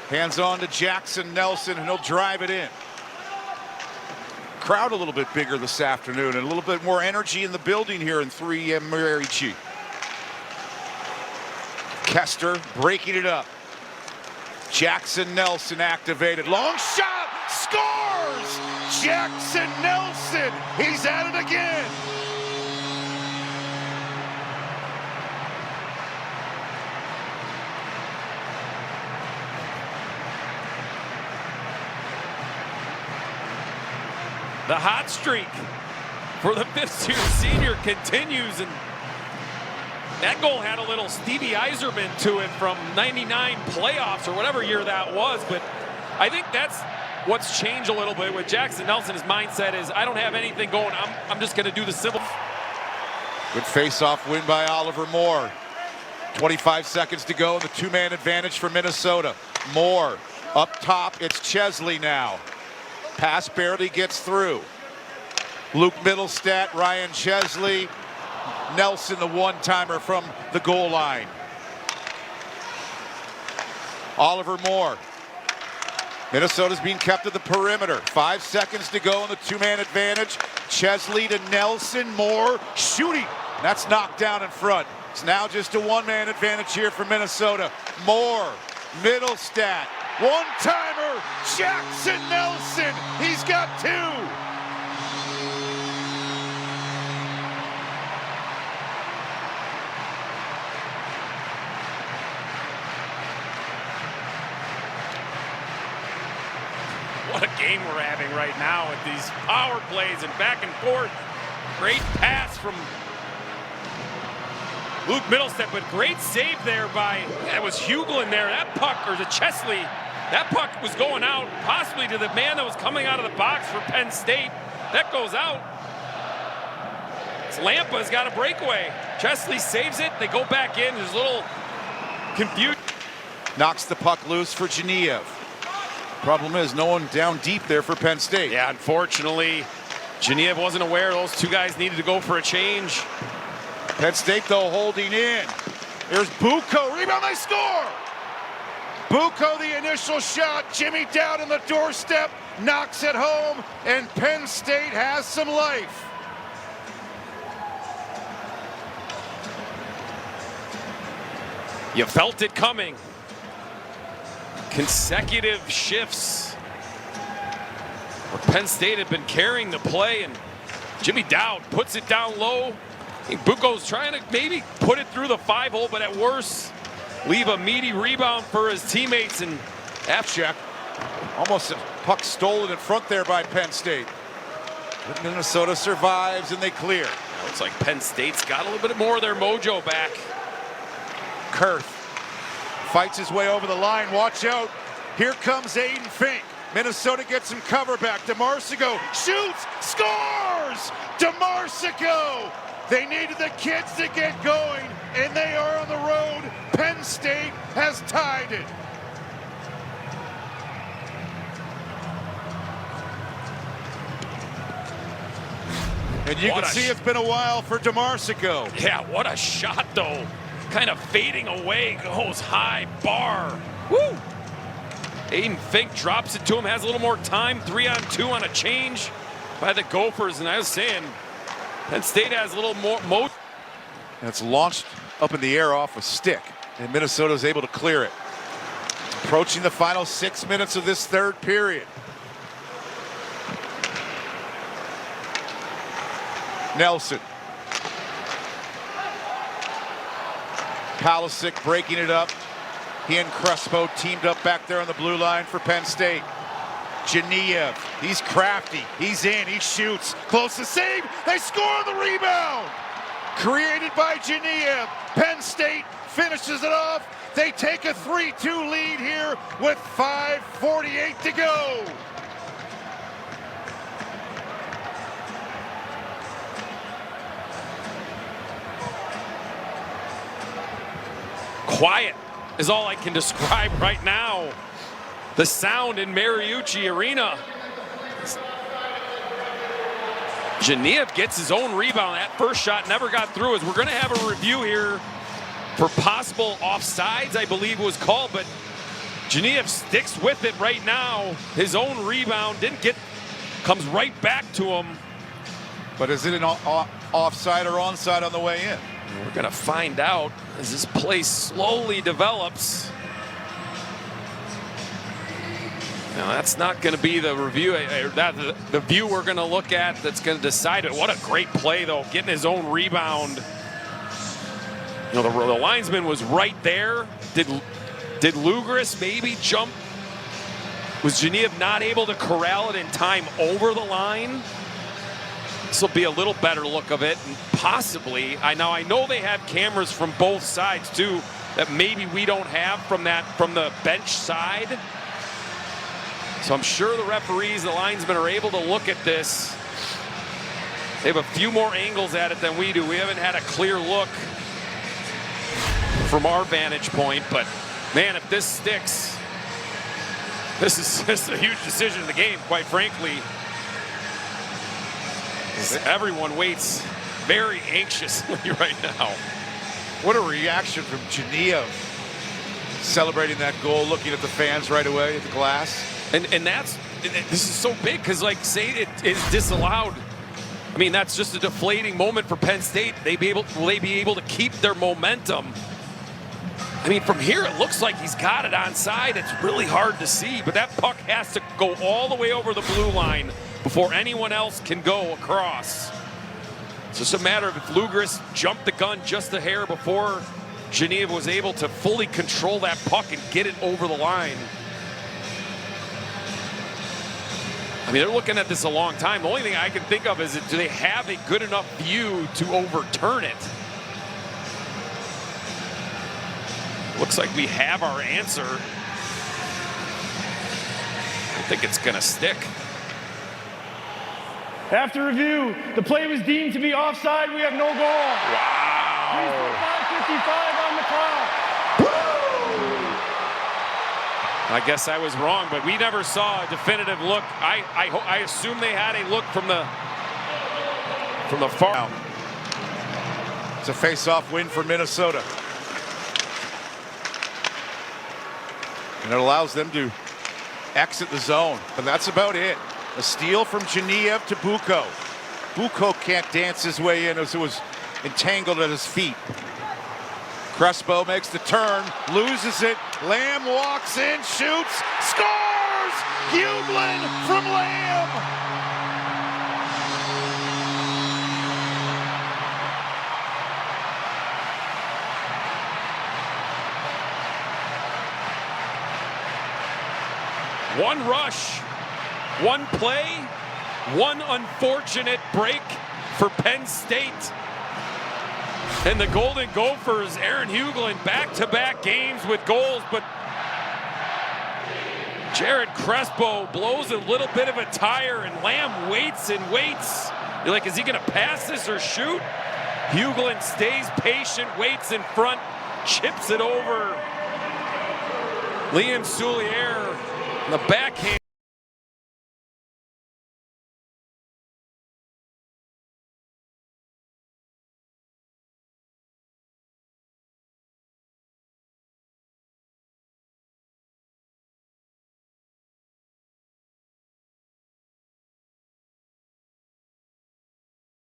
Hands on to Jackson Nelson, and he'll drive it in. Crowd a little bit bigger this afternoon, and a little bit more energy in the building here in 3M Marici. Kester breaking it up. Jackson Nelson activated. Long shot! Scores! Jackson Nelson! He's at it again! The hot streak for the fifth-year senior continues, and that goal had a little Stevie Yzerman to it from '99 playoffs or whatever year that was. But I think that's what's changed a little bit with Jackson Nelson. His mindset is, I don't have anything going. I'm just going to do the civil. Good face-off win by Oliver Moore. 25 seconds to go, the two-man advantage for Minnesota. Moore up top. It's Chesley now. Pass barely gets through. Luke Middlestat, Ryan Chesley, Nelson, the one-timer from the goal line. Oliver Moore. Minnesota's being kept at the perimeter. 5 seconds to go in the two-man advantage. Chesley to Nelson. Moore shooting. That's knocked down in front. It's now just a one-man advantage here for Minnesota. Moore, Middlestat. One-timer, Jackson Nelson. He's got two. What a game we're having right now with these power plays and back and forth. Great pass from Luke Middlestat, but great save there by, that was Hugelin there. That puck, or the Chesley, that puck was going out, possibly to the man that was coming out of the box for Penn State. That goes out. Lampa's got a breakaway. Chesley saves it. They go back in. There's a little confusion. Knocks the puck loose for Geniev. Problem is, no one down deep there for Penn State. Yeah, unfortunately, Geniev wasn't aware those two guys needed to go for a change. Penn State, though, holding in. Here's Bucco. Rebound, they score! Bucco, the initial shot. Jimmy down on the doorstep, knocks it home, and Penn State has some life. You felt it coming. Consecutive shifts where Penn State had been carrying the play, and Jimmy Dowd puts it down low. Bucco's trying to maybe put it through the 5-hole, but at worst, leave a meaty rebound for his teammates. And Check. Almost a puck stolen in front there by Penn State. But Minnesota survives and they clear. Looks like Penn State's got a little bit more of their mojo back. Kurth fights his way over the line. Watch out. Here comes Aiden Fink. Minnesota gets some cover back. DeMarsico shoots, scores! DeMarsico! They needed the kids to get going, and they are on the road. Penn State has tied it. And you can see it's been a while for DeMarsico. Yeah, what a shot, though. Kind of fading away, goes high bar. Woo! Aiden Fink drops it to him, has a little more time. 3-on-2 on a change by the Gophers. And I was saying, Penn State has a little more motion. And it's launched up in the air off a stick, and Minnesota's able to clear it. Approaching the final 6 minutes of this third period. Nelson. Palisic breaking it up. He and Crespo teamed up back there on the blue line for Penn State. Geniev, he's crafty. He's in, he shoots. Close to save. They score the rebound. Created by Geniev. Penn State finishes it off. They take a 3-2 lead here with 5:48 to go. Quiet is all I can describe right now. The sound in Mariucci Arena. Geniev gets his own rebound. That first shot never got through. As we're going to have a review here for possible offsides, I believe was called, but Genev sticks with it right now. His own rebound comes right back to him. But is it an offside or onside on the way in? We're going to find out as this play slowly develops. Now that's not going to be the review, the view we're going to look at that's going to decide it. What a great play, though, getting his own rebound. You know, the linesman was right there. Did Lugris maybe jump? Was Genev not able to corral it in time over the line? This will be a little better look of it, and possibly. I know they have cameras from both sides too that maybe we don't have from the bench side. So I'm sure the referees, the linesmen are able to look at this. They have a few more angles at it than we do. We haven't had a clear look from our vantage point, but man, if this sticks, this is just a huge decision in the game, quite frankly. Everyone waits very anxiously right now. What a reaction from Genev, celebrating that goal, looking at the fans right away at the glass. And this is so big because, like, say it is disallowed. I mean, that's just a deflating moment for Penn State. Will they be able to keep their momentum? I mean, from here, it looks like he's got it onside. It's really hard to see, but that puck has to go all the way over the blue line before anyone else can go across. It's just a matter of if Lugris jumped the gun just a hair before Genev was able to fully control that puck and get it over the line. I mean, they're looking at this a long time. The only thing I can think of is, do they have a good enough view to overturn it? Looks like we have our answer. I think it's going to stick. After review, the play was deemed to be offside. We have no goal. Wow. 5:55 on the clock. I guess I was wrong, but we never saw a definitive look. I assume they had a look from the far. It's a face-off win for Minnesota. And it allows them to exit the zone, but that's about it. A steal from Genev to Bucco. Bucco can't dance his way in as it was entangled at his feet. Crespo makes the turn, loses it. Lamb walks in, shoots, scores! Hublin from Lamb! One rush, one play, one unfortunate break for Penn State. And the Golden Gophers, Aaron Huglin, back-to-back games with goals, but Jared Crespo blows a little bit of a tire, and Lamb waits and waits. You're like, is he gonna pass this or shoot? Huglin stays patient, waits in front, chips it over. Liam Soulier, the backhand